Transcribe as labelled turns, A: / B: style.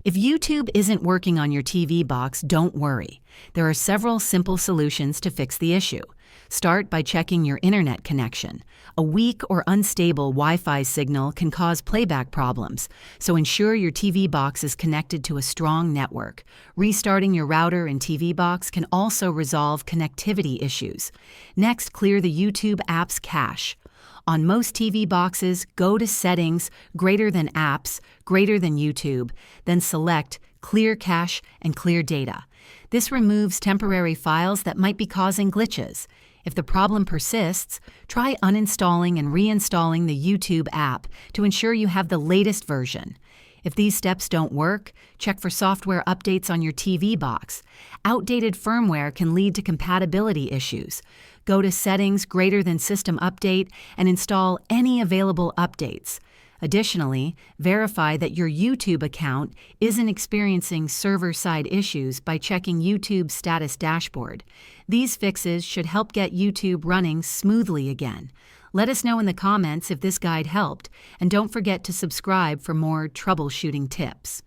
A: If YouTube isn't working on your TV box, don't worry. There are several simple solutions to fix the issue. Start by checking your internet connection. A weak or unstable Wi-Fi signal can cause playback problems, so ensure your TV box is connected to a strong network. Restarting your router and TV box can also resolve connectivity issues. Next, clear the YouTube app's cache. On most TV boxes, go to Settings, Greater than Apps, Greater than YouTube, then select Clear Cache and Clear Data. This removes temporary files that might be causing glitches. If the problem persists, try uninstalling and reinstalling the YouTube app to ensure you have the latest version. If these steps don't work, check for software updates on your TV box. Outdated firmware can lead to compatibility issues. Go to Settings, Greater than System Update, and install any available updates. Additionally, verify that your YouTube account isn't experiencing server-side issues by checking YouTube's status dashboard. These fixes should help get YouTube running smoothly again. Let us know in the comments if this guide helped, and don't forget to subscribe for more troubleshooting tips.